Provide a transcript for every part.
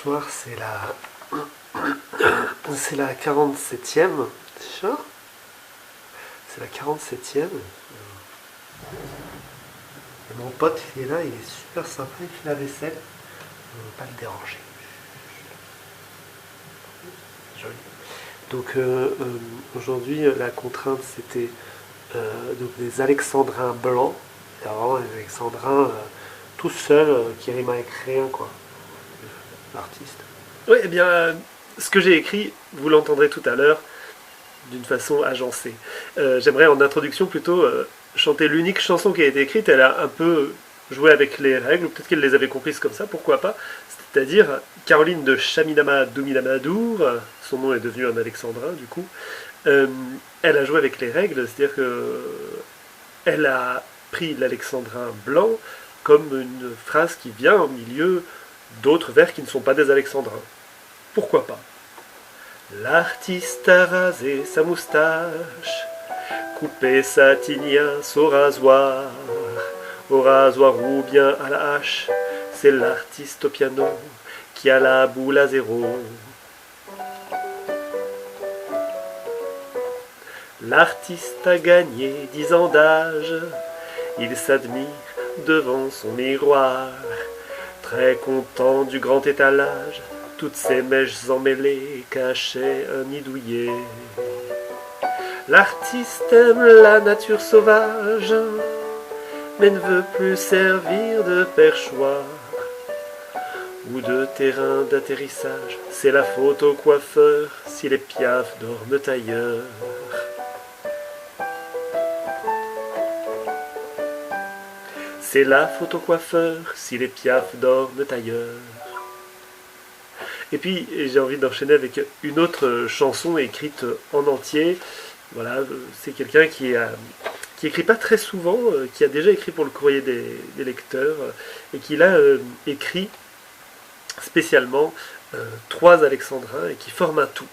soir, c'est la 47e déjà. C'est la 47e. Et mon pote, il est là, il est super sympa, il fait la vaisselle. On ne va pas le déranger. Joli. Donc aujourd'hui, la contrainte, c'était donc des alexandrins blancs. Il y a vraiment des alexandrins tout seuls qui riment avec rien, quoi. L'artiste. Oui, eh bien, ce que j'ai écrit, vous l'entendrez tout à l'heure, d'une façon agencée. J'aimerais en introduction plutôt chanter l'unique chanson qui a été écrite. Elle a un peu joué avec les règles, ou peut-être qu'elle les avait comprises comme ça, pourquoi pas. C'est-à-dire Caroline de Chaminama Douminamadour, son nom est devenu un alexandrin du coup. Elle a joué avec les règles, c'est-à-dire que elle a pris l'alexandrin blanc comme une phrase qui vient au milieu d'autres vers qui ne sont pas des alexandrins. Pourquoi pas? L'artiste a rasé sa moustache, coupé sa tignasse au rasoir ou bien à la hache. C'est l'artiste au piano qui a la boule à zéro. L'artiste a gagné 10 ans d'âge, il s'admire devant son miroir, très content du grand étalage, toutes ces mèches emmêlées cachaient un nid douillet. L'artiste aime la nature sauvage, mais ne veut plus servir de perchoir ou de terrain d'atterrissage. C'est la faute au coiffeur si les piafs dorment ailleurs. C'est la faute au coiffeur si les piafs dorment ailleurs. Et puis j'ai envie d'enchaîner avec une autre chanson écrite en entier. Voilà, c'est quelqu'un qui écrit pas très souvent, qui a déjà écrit pour le courrier des lecteurs, et qui l'a écrit spécialement 3 alexandrins et qui forment un tout.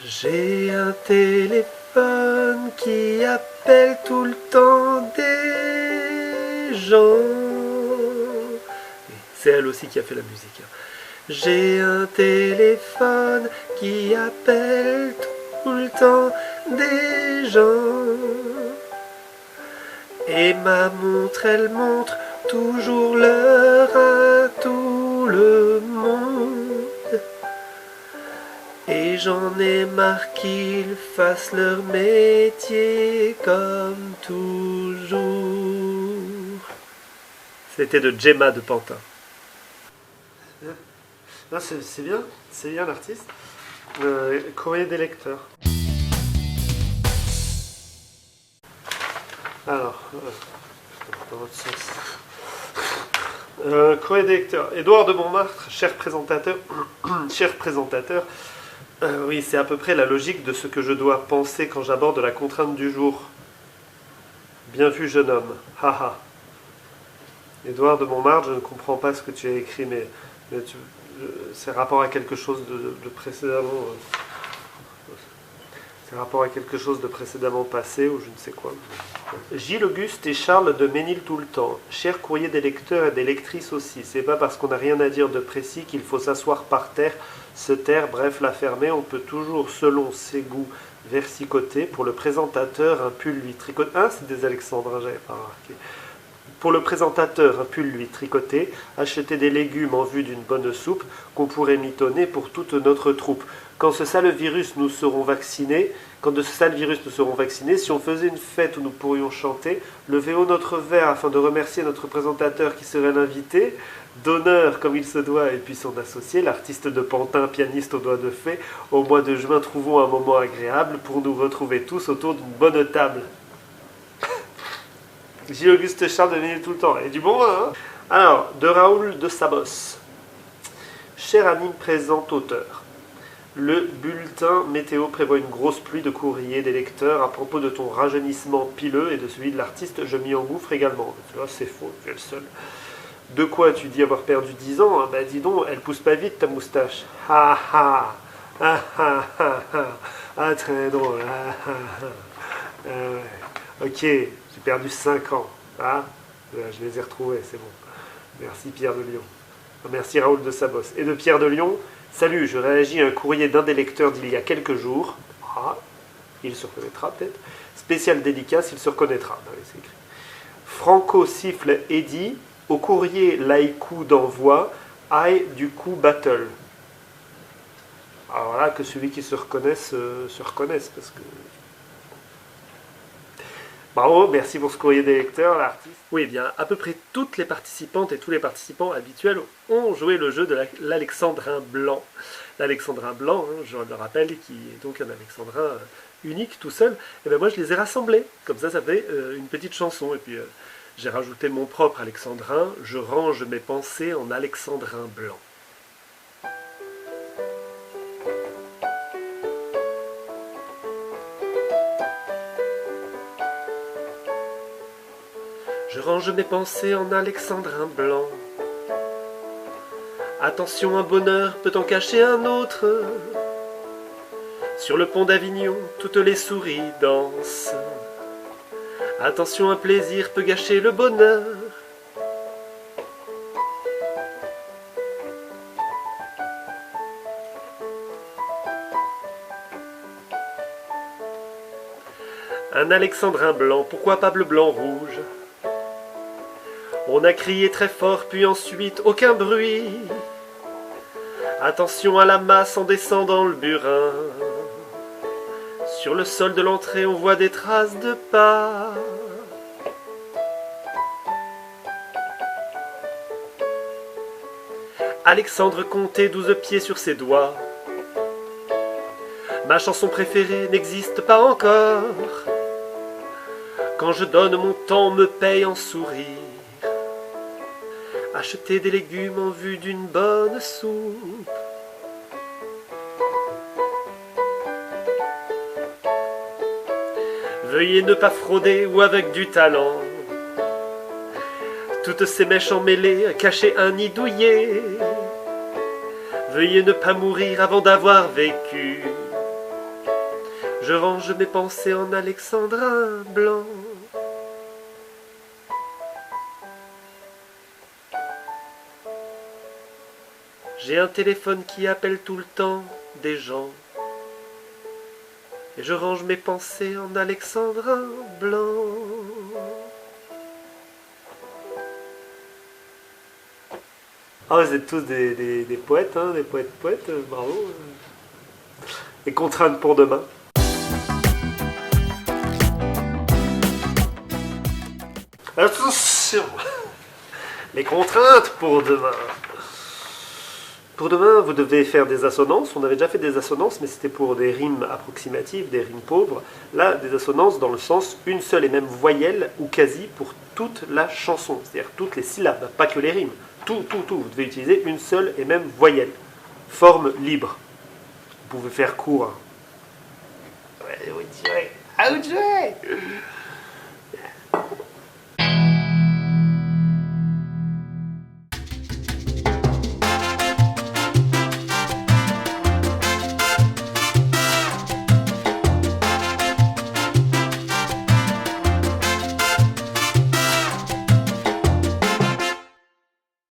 J'ai un téléphone qui appelle tout le temps des gens. C'est elle aussi qui a fait la musique. J'ai un téléphone qui appelle tout le temps des gens. Et ma montre, elle montre toujours l'heure à tout le monde. Et j'en ai marre qu'ils fassent leur métier comme toujours. C'était de Gemma de Pantin. C'est bien l'artiste. Courrier des lecteurs. Alors, dans votre sens. Courrier des lecteurs. Édouard de Montmartre, cher présentateur. Cher présentateur. Oui, c'est à peu près la logique de ce que je dois penser quand j'aborde la contrainte du jour. Bien vu, jeune homme. Haha. Édouard de Montmartre, je ne comprends pas ce que tu as écrit, mais c'est rapport à quelque chose de précédemment. C'est rapport à quelque chose de précédemment passé ou je ne sais quoi. Gilles Auguste et Charles de Ménil tout le temps. Cher courrier des lecteurs et des lectrices aussi. C'est pas parce qu'on n'a rien à dire de précis qu'il faut s'asseoir par terre, se taire, bref, la fermer. On peut toujours, selon ses goûts, versicoter. Pour le présentateur, un pull lui tricoter. Ah, c'est des alexandrins, j'avais pas remarqué. Pour le présentateur, un pull lui tricoter, acheter des légumes en vue d'une bonne soupe qu'on pourrait mitonner pour toute notre troupe. Quand de ce sale virus nous serons vaccinés, si on faisait une fête où nous pourrions chanter, levez haut notre verre afin de remercier notre présentateur qui serait l'invité, d'honneur comme il se doit, et puis son associé, l'artiste de Pantin, pianiste aux doigts de fée. Au mois de juin, trouvons un moment agréable pour nous retrouver tous autour d'une bonne table. Gilles Auguste Charles de Ménil tout le temps. Et du bon vin, hein. Alors, de Raoul de Sabos. Cher ami présent auteur, le bulletin météo prévoit une grosse pluie de courriers des lecteurs à propos de ton rajeunissement pileux et de celui de l'artiste. Je m'y engouffre également. Là, c'est faux, tu es le seul. De quoi tu dis avoir perdu 10 ans? Bah dis donc, elle pousse pas vite ta moustache. Ha ha. Ah ah ah ah. Ah, très drôle. Ah ah ah. Ouais. Ok, j'ai perdu 5 ans. Ah, je les ai retrouvés, c'est bon. Merci Pierre de Lyon. Merci Raoul de Sabos. Et de Pierre de Lyon. Salut, je réagis à un courrier d'un des lecteurs d'il y a quelques jours. Ah, il se reconnaîtra peut-être. Spécial dédicace, il se reconnaîtra. Ah oui, c'est écrit. Franco siffle Eddy. Au courrier l'haïku d'envoi. Aïe du coup battle. Alors là, que celui qui se reconnaisse, parce que... Bravo, merci pour ce courrier des lecteurs, l'artiste. Oui, eh bien, à peu près toutes les participantes et tous les participants habituels ont joué le jeu de l'alexandrin blanc. L'alexandrin blanc, hein, je le rappelle, qui est donc un alexandrin unique, tout seul. Et bien moi, je les ai rassemblés. Comme ça fait une petite chanson. Et puis, j'ai rajouté mon propre alexandrin. Je range mes pensées en alexandrin blanc. Je range mes pensées en alexandrin blanc. Attention, un bonheur peut en cacher un autre. Sur le pont d'Avignon, toutes les souris dansent. Attention, un plaisir peut gâcher le bonheur. Un alexandrin blanc, pourquoi pas bleu, blanc, rouge? On a crié très fort, puis ensuite aucun bruit. Attention à la masse en descendant le burin. Sur le sol de l'entrée, on voit des traces de pas. Alexandre comptait 12 pieds sur ses doigts. Ma chanson préférée n'existe pas encore. Quand je donne mon temps, me paye en sourire. Acheter des légumes en vue d'une bonne soupe. Veuillez ne pas frauder ou avec du talent. Toutes ces mèches emmêlées, cacher un nid douillet. Veuillez ne pas mourir avant d'avoir vécu. Je range mes pensées en alexandrin blanc. J'ai un téléphone qui appelle tout le temps des gens. Et je range mes pensées en alexandrin blanc. Ah, vous êtes tous des poètes, hein, des poètes, bravo. Les contraintes pour demain. Attention, les contraintes pour demain. Pour demain, vous devez faire des assonances. On avait déjà fait des assonances, mais c'était pour des rimes approximatives, des rimes pauvres. Là, des assonances dans le sens une seule et même voyelle, ou quasi, pour toute la chanson. C'est-à-dire toutes les syllabes, pas que les rimes. Tout. Vous devez utiliser une seule et même voyelle. Forme libre. Vous pouvez faire court. Ouais, oui, tirer. Ah, vous